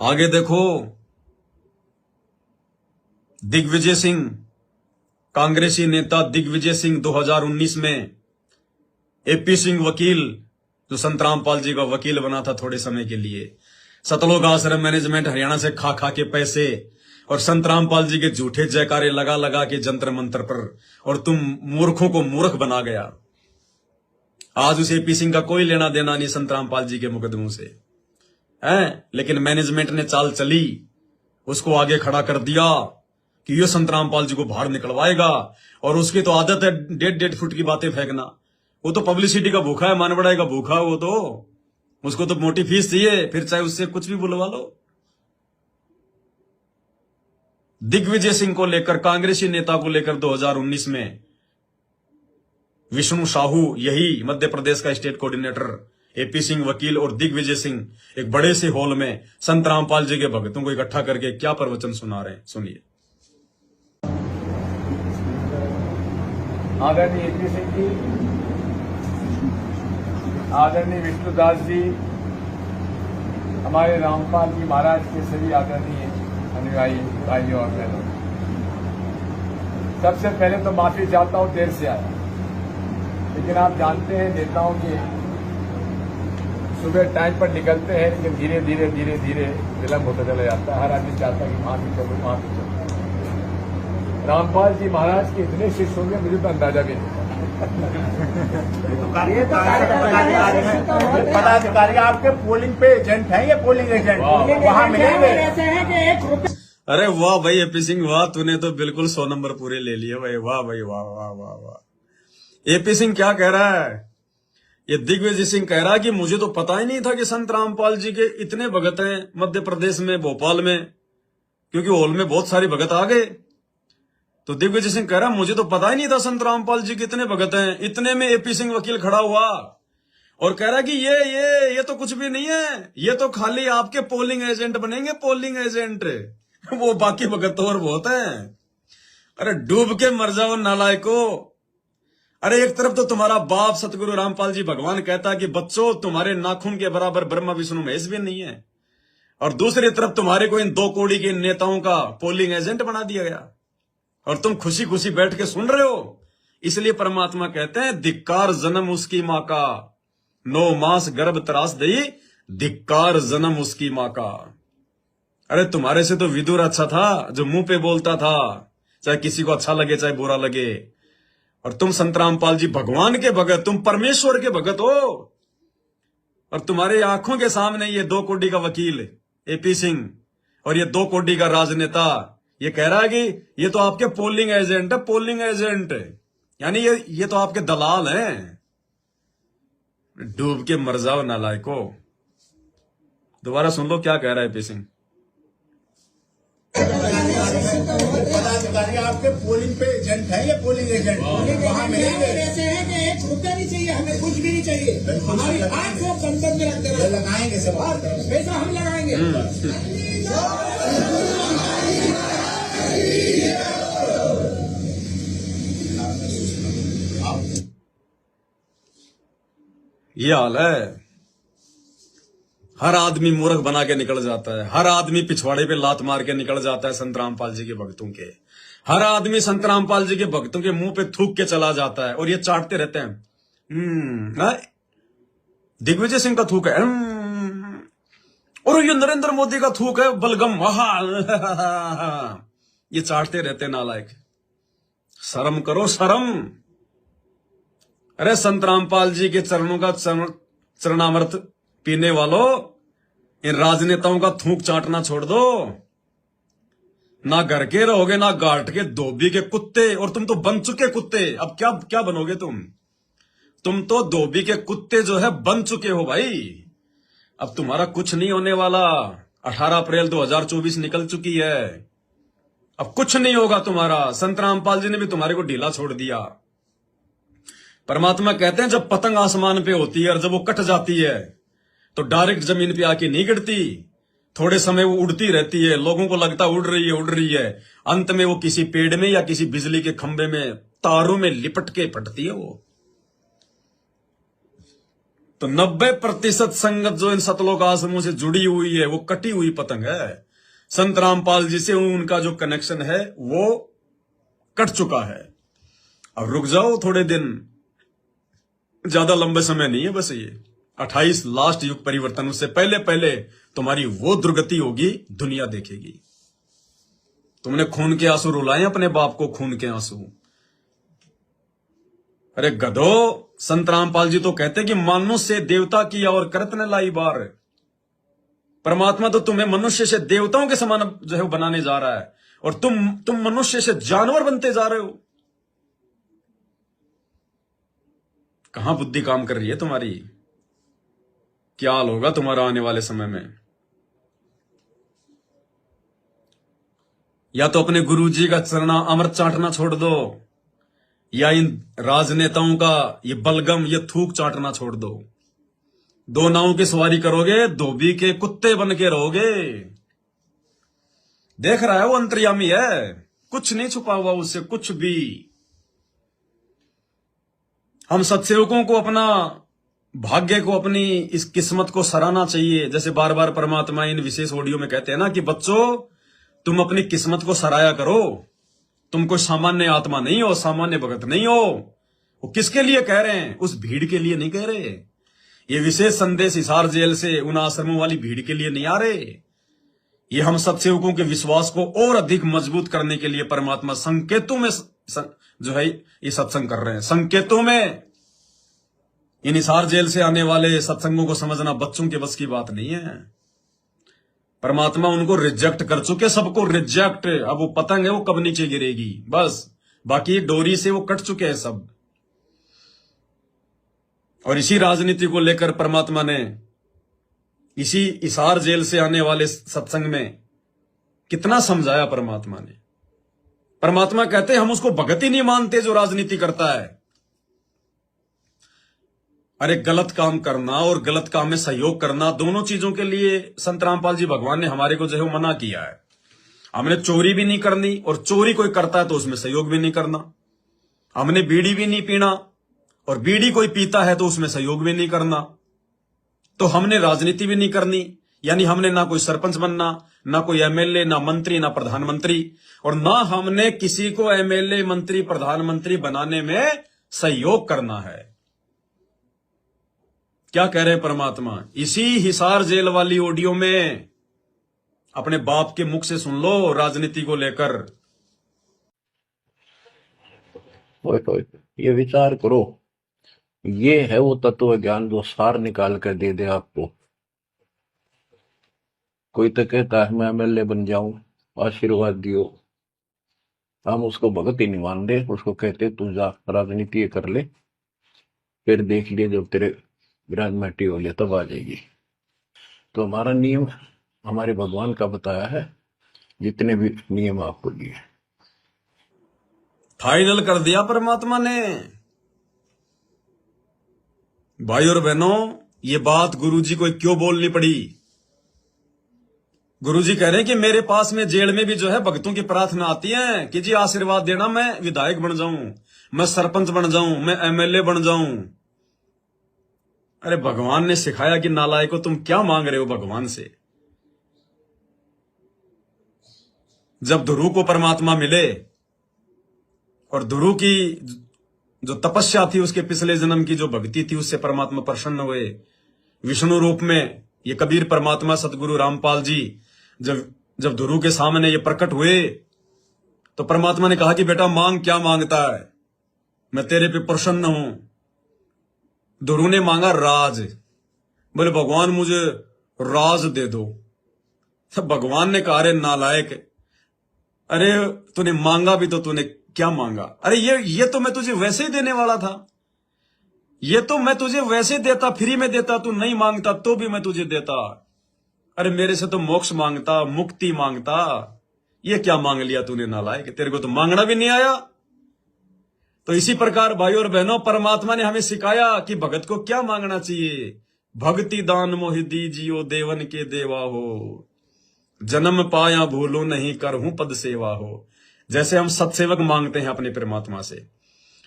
आगे देखो, दिग्विजय सिंह, कांग्रेसी नेता दिग्विजय सिंह 2019 में एपी सिंह वकील, जो संत रामपाल जी का वकील बना था थोड़े समय के लिए, सतलोक आश्रम मैनेजमेंट हरियाणा से खा खा के पैसे और संत रामपाल जी के झूठे जयकारे लगा लगा के जंतर मंत्र पर, और तुम मूर्खों को मूर्ख बना गया। आज उस एपी सिंह का कोई लेना देना नहीं संत रामपाल जी के मुकदमों से है, लेकिन मैनेजमेंट ने चाल चली, उसको आगे खड़ा कर दिया कि ये संत रामपाल जी को बाहर निकलवाएगा। और उसकी तो आदत है 1.5 फुट की बातें फेंकना। वो तो पब्लिसिटी का भूखा है, मान बढ़ाई का भूखा है। वो तो उसको तो मोटी फीस चाहिए, फिर चाहे उससे कुछ भी बुलवा लो। दिग्विजय सिंह को लेकर, कांग्रेसी नेता को लेकर 2019 में विष्णु साहू, यही मध्य प्रदेश का स्टेट कोऑर्डिनेटर, एपी सिंह वकील और दिग्विजय सिंह एक बड़े से हॉल में संत रामपाल जी के भक्तों को इकट्ठा करके क्या प्रवचन सुना रहे हैं, सुनिए। आदरणीय एपी सिंह जी, आदरणीय विष्णुदास जी, हमारे रामपाल जी महाराज के सभी आदरणीय अनुयायी भाइयों और बहनों, सबसे पहले तो माफी चाहता हूं, देर से आया। लेकिन आप जानते हैं नेताओं के सुबह टाइम पर निकलते हैं, लेकिन धीरे धीरे धीरे धीरे विलंब होता चला जाता है। हर आदमी चाहता है कि वहां भी चलो, वहां भी चलो। रामपाल जी महाराज के इतने शिष्य होंगे मुझे तो अंदाजा भी नहीं। पदाधिकारी आपके पोलिंग पे एजेंट हैं, ये पोलिंग एजेंट वहां मिलेंगे। अरे वाह भाई एपी सिंह, वाह, तूने तो बिल्कुल 100 नंबर पूरे ले लिए भाई, वाह भाई, वाह वाह वाह वाह। एपी सिंह क्या कह रहा है? ये दिग्विजय सिंह कह रहा है कि मुझे तो पता ही नहीं था कि संत रामपाल जी के इतने भगत हैं मध्य प्रदेश में, भोपाल में, क्योंकि हॉल में बहुत सारे भगत आ गए। तो दिग्विजय सिंह कह रहा मुझे तो पता ही नहीं था संत रामपाल जी कितने भगत हैं। इतने में एपी सिंह वकील खड़ा हुआ और कह रहा कि ये तो कुछ भी नहीं है, ये तो खाली आपके पोलिंग एजेंट बनेंगे, पोलिंग एजेंट। वो बाकी भगत तो और बहुत हैं। अरे डूब के मर जाओ नालायको। अरे एक तरफ तो तुम्हारा बाप सतगुरु रामपाल जी भगवान कहता है कि बच्चों तुम्हारे नाखून के बराबर ब्रह्मा विष्णु महेश भी नहीं है, और दूसरी तरफ तुम्हारे को इन 2 कौड़ी के नेताओं का पोलिंग एजेंट बना दिया गया और तुम खुशी खुशी बैठ के सुन रहे हो। इसलिए परमात्मा कहते हैं धिक्कार जन्म उसकी माँ का, 9 मास गर्भ त्रास दई, धिक्कार जन्म उसकी माँ का। अरे तुम्हारे से तो विदुर अच्छा था, जो मुंह पे बोलता था, चाहे किसी को अच्छा लगे चाहे बुरा लगे। और तुम संत रामपाल जी भगवान के भगत, तुम परमेश्वर के भगत हो, और तुम्हारे आंखों के सामने ये 2 कौड़ी का वकील एपी सिंह और ये 2 कौड़ी का राजनेता ये कह रहा है कि ये तो आपके पोलिंग एजेंट है, पोलिंग एजेंट, यानी ये तो आपके दलाल हैं। डूब के मर जाओ नालायको। दोबारा सुन लो क्या कह रहा है एपी सिंह। पदाधिकारी आपके पोलिंग पे एजेंट है, ये पोलिंग एजेंट वहां मिलेंगे। ऐसे हैं कि 1 रुपया नहीं चाहिए, हमें कुछ भी नहीं चाहिए, हमारी 800 संसद में रखते हैं, लगाएंगे सब पैसा हम लगाएंगे। ये हाल है। हर आदमी मूर्ख बना के निकल जाता है, हर आदमी पिछवाड़े पे लात मार के निकल जाता है संत रामपाल जी के भक्तों के। हर आदमी संत रामपाल जी के भक्तों के मुंह पे थूक के चला जाता है और ये चाटते रहते हैं। दिग्विजय सिंह का थूक है, और ये नरेंद्र मोदी का थूक है, बलगम, ये चाटते रहते हैं नालायक। शर्म करो, शर्म। अरे संत रामपाल जी के चरणों का चरणामृत पीने वालों, इन राजनेताओं का थूक चाटना छोड़ दो। ना घर के रहोगे ना घाट के, धोबी के कुत्ते। और तुम तो बन चुके कुत्ते, अब क्या बनोगे तुम तो धोबी के कुत्ते जो है बन चुके हो भाई। अब तुम्हारा कुछ नहीं होने वाला। 18 अप्रैल 2024 निकल चुकी है, अब कुछ नहीं होगा तुम्हारा। संत रामपाल जी ने भी तुम्हारे को ढीला छोड़ दिया। परमात्मा कहते हैं जब पतंग आसमान पे होती है और जब वो कट जाती है तो डायरेक्ट जमीन पे आके नहीं गिरती, थोड़े समय वो उड़ती रहती है, लोगों को लगता उड़ रही है, अंत में वो किसी पेड़ में या किसी बिजली के खंभे में तारों में लिपट के फटती है वो। तो 90% संगत जो इन सतलोक आश्रमों से जुड़ी हुई है वो कटी हुई पतंग है। संत रामपाल जी से उनका जो कनेक्शन है वो कट चुका है। अब रुक जाओ थोड़े दिन, ज्यादा लंबे समय नहीं है, बस ये 28 लास्ट युग परिवर्तन, उससे पहले पहले तुम्हारी वो दुर्गति होगी, दुनिया देखेगी। तुमने खून के आंसू रुलाए अपने बाप को, खून के आंसू। अरे गधो, संत रामपाल जी तो कहते कि मनुष्य से देवता किया और करत न लाई बार। परमात्मा तो तुम्हें मनुष्य से देवताओं के समान जो है बनाने जा रहा है, और तुम मनुष्य से जानवर बनते जा रहे हो। कहां बुद्धि काम कर रही है तुम्हारी? क्या हाल होगा तुम्हारा आने वाले समय में? या तो अपने गुरुजी का चरना अमृत चाटना छोड़ दो, या इन राजनेताओं का ये बलगम, ये थूक चाटना छोड़ दो। दो नावों की सवारी करोगे, धोबी के कुत्ते बन के रहोगे। देख रहा है वो अंतर्यामी है, कुछ नहीं छुपा हुआ उससे, कुछ भी। हम सत्सेवकों को अपना भाग्य को, अपनी इस किस्मत को सराहना चाहिए। जैसे बार बार परमात्मा इन विशेष ऑडियो में कहते हैं ना कि बच्चों, तुम अपनी किस्मत को सराया करो। तुम कोई सामान्य आत्मा नहीं हो, सामान्य भगत नहीं हो। वो किसके लिए कह रहे हैं? उस भीड़ के लिए नहीं कह रहे। ये विशेष संदेश हिसार जेल से उन आश्रमों वाली भीड़ के लिए नहीं आ रहे। ये हम सत्सेवकों के विश्वास को और अधिक मजबूत करने के लिए परमात्मा संकेतों में जो है ये सत्संग कर रहे हैं। संकेतों में इन हिसार जेल से आने वाले सत्संगों को समझना बच्चों के बस की बात नहीं है। परमात्मा उनको रिजेक्ट कर चुके, सबको रिजेक्ट। अब वो पतंग है, वो कब नीचे गिरेगी, बस। बाकी डोरी से वो कट चुके हैं सब। और इसी राजनीति को लेकर परमात्मा ने इसी हिसार जेल से आने वाले सत्संग में कितना समझाया परमात्मा ने। परमात्मा कहते हैं हम उसको भगत ही नहीं मानते जो राजनीति करता है। अरे गलत काम करना और गलत काम में सहयोग करना, दोनों चीजों के लिए संत रामपाल जी भगवान ने हमारे को जो है मना किया है। हमने चोरी भी नहीं करनी, और चोरी कोई करता है तो उसमें सहयोग भी नहीं करना। हमने बीड़ी भी नहीं पीना, और बीड़ी कोई पीता है तो उसमें सहयोग भी नहीं करना। तो हमने राजनीति भी नहीं करनी, यानी हमने ना कोई सरपंच बनना, ना कोई एमएलए, ना मंत्री, ना प्रधानमंत्री, और ना हमने किसी को एमएलए, मंत्री, प्रधानमंत्री बनाने में सहयोग करना है। क्या कह रहे हैं परमात्मा? इसी हिसार जेल वाली ऑडियो में अपने बाप के मुख से सुन लो राजनीति को लेकर। ये विचार करो, ये है वो तत्व ज्ञान जो सार निकाल कर दे दे आपको। कोई तो कहता है मैं एमएलए बन जाऊं, आशीर्वाद दियो। हम उसको भगत ही नहीं मान रहे, उसको कहते तू जा राजनीति कर ले, फिर देख लिए जब तेरे विराज माटी हो लिया तब आ जाएगी। तो हमारा नियम हमारे भगवान का बताया है, जितने भी नियम आपको दिए फाइनल कर दिया परमात्मा ने। भाई और बहनों, ये बात गुरुजी को क्यों बोलनी पड़ी? गुरुजी कह रहे हैं कि मेरे पास में जेल में भी जो है भक्तों की प्रार्थना आती है कि जी आशीर्वाद देना, मैं विधायक बन जाऊं, मैं सरपंच बन जाऊं, मैं एमएलए बन जाऊं। अरे भगवान ने सिखाया कि नालायको तुम क्या मांग रहे हो भगवान से? जब ध्रुव को परमात्मा मिले और ध्रुव की जो तपस्या थी, उसके पिछले जन्म की जो भक्ति थी, उससे परमात्मा प्रसन्न हुए विष्णु रूप में। ये कबीर परमात्मा सतगुरु रामपाल जी जब ध्रुव के सामने ये प्रकट हुए तो परमात्मा ने कहा कि बेटा मांग, क्या मांगता है, मैं तेरे पे प्रसन्न हूं। ध्रुव ने मांगा राज। बोले भगवान मुझे राज दे दो। तब भगवान ने कहा अरे नालायक, अरे तूने मांगा भी तो तूने क्या मांगा? अरे ये तो मैं तुझे वैसे ही देने वाला था, ये तो मैं तुझे वैसे देता, फ्री में देता, तू नहीं मांगता तो भी मैं तुझे देता। अरे मेरे से तो मोक्ष मांगता, मुक्ति मांगता, ये क्या मांग लिया तूने नालायक? तेरे को तो मांगना भी नहीं आया। तो इसी प्रकार भाई और बहनों, परमात्मा ने हमें सिखाया कि भगत को क्या मांगना चाहिए। भक्ति दान मोहि दीजियो, देवन के देवा हो, जन्म पाया भूलो नहीं, करहूं पद सेवा हो। जैसे हम सत्सेवक मांगते हैं अपने परमात्मा से,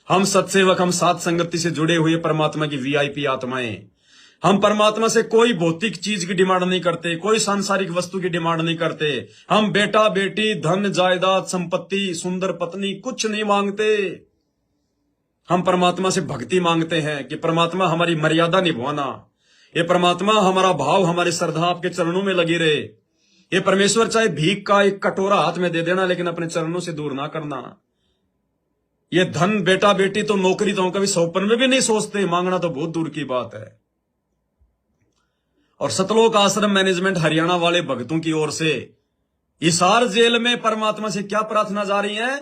हम सत्सेवक, हम सात संगति से जुड़े हुए परमात्मा की वीआईपी आत्माएं, हम परमात्मा से कोई भौतिक चीज की डिमांड नहीं करते, कोई सांसारिक वस्तु की डिमांड नहीं करते। हम बेटा बेटी, धन जायदाद, संपत्ति, सुंदर पत्नी कुछ नहीं मांगते। हम परमात्मा से भक्ति मांगते हैं कि परमात्मा हमारी मर्यादा निभाना, ये परमात्मा हमारा भाव, हमारी श्रद्धा आपके चरणों में लगी रहे। ये परमेश्वर चाहे भीख का एक कटोरा हाथ में दे देना, लेकिन अपने चरणों से दूर ना करना। ये धन, बेटा बेटी तो, नौकरी तो कभी सौपन में भी नहीं सोचते, मांगना तो बहुत दूर की बात है। और सतलोक आश्रम मैनेजमेंट हरियाणा वाले भक्तों की ओर से हिसार जेल में परमात्मा से क्या प्रार्थना जा रही है?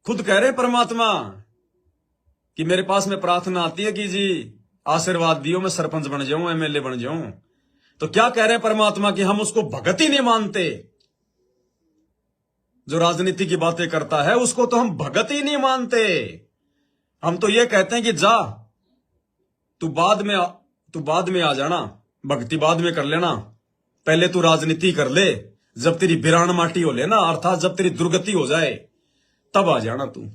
खुद कह रहे परमात्मा कि मेरे पास में प्रार्थना आती है कि जी आशीर्वाद दियो, मैं सरपंच बन जाऊं, एमएलए बन जाऊं। तो क्या कह रहे परमात्मा कि हम उसको भगत ही नहीं मानते। जो राजनीति की बातें करता है उसको तो हम भगत ही नहीं मानते। हम तो ये कहते हैं कि जा तू बाद में आ जाना, भक्ति बाद में कर लेना, पहले तू राजनीति कर ले, जब तेरी बिरान माटी हो लेना, अर्थात जब तेरी दुर्गति हो जाए तब आ जाना तू।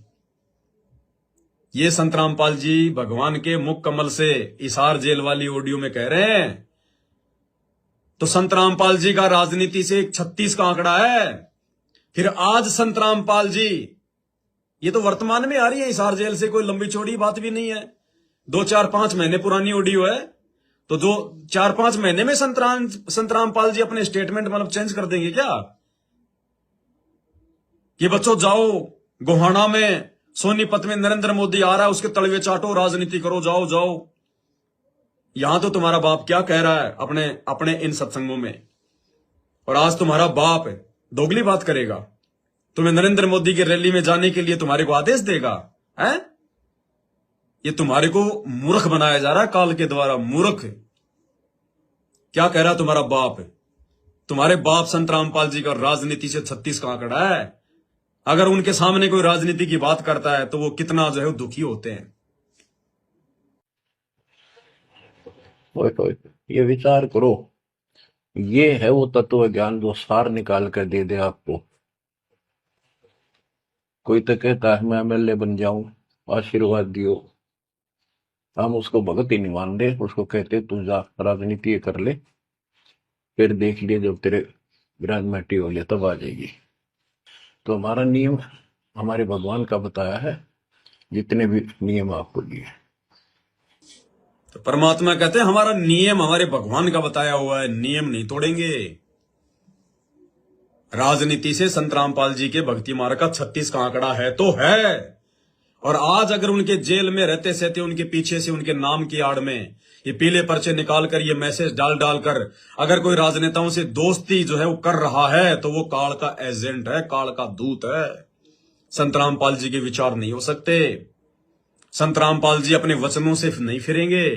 ये संत रामपाल जी भगवान के मुख कमल से हिसार जेल वाली ऑडियो में कह रहे हैं। तो संत रामपाल जी का राजनीति से 36 का आंकड़ा है। फिर आज संत रामपाल जी, ये तो वर्तमान में आ रही है हिसार जेल से, कोई लंबी चौड़ी बात भी नहीं है, 2-4-5 महीने पुरानी ऑडियो है। तो जो 4-5 महीने में संत रामपाल जी अपने स्टेटमेंट मतलब चेंज कर देंगे क्या? कि बच्चों जाओ गोहाना में सोनीपत में नरेंद्र मोदी आ रहा है, उसके तलवे चाटो, राजनीति करो, जाओ जाओ। यहां तो तुम्हारा बाप क्या कह रहा है अपने इन सत्संगों में, और आज तुम्हारा बाप दोगली बात करेगा, तुम्हें नरेंद्र मोदी की रैली में जाने के लिए तुम्हारे को आदेश देगा है? ये तुम्हारे को मूर्ख बनाया जा रहा है काल के द्वारा। मूर्ख क्या कह रहा है तुम्हारा बाप? तुम्हारे बाप संत रामपाल जी का राजनीति से 36 का आंकड़ा है। अगर उनके सामने कोई राजनीति की बात करता है तो वो कितना जो है दुखी होते हैं। ये विचार करो, ये है वो तत्व ज्ञान जो सार निकाल कर दे दे आपको। कोई तो कहता है मैं एमएलए बन जाऊं, आशीर्वाद दियो। हम उसको भगत ही नहीं मानते, उसको कहते तू जा राजनीति कर ले, फिर देख लिए जब तेरे विराज माटी हो ले तब आ जाएगी। तो हमारा नियम हमारे भगवान का बताया है, जितने भी नियम आपको दिए। तो परमात्मा कहते हैं हमारा नियम हमारे भगवान का बताया हुआ है, नियम नहीं तोड़ेंगे। राजनीति से संत रामपाल जी के भक्ति मार्ग का 36 का आंकड़ा है तो है। और आज अगर उनके जेल में रहते सहते उनके पीछे से उनके नाम की आड़ में ये पीले पर्चे निकालकर ये मैसेज डाल कर अगर कोई राजनेताओं से दोस्ती जो है वो कर रहा है तो वो काल का एजेंट है, काल का दूत है। संत रामपाल जी के विचार नहीं हो सकते। संत रामपाल जी अपने वचनों से नहीं फिरेंगे।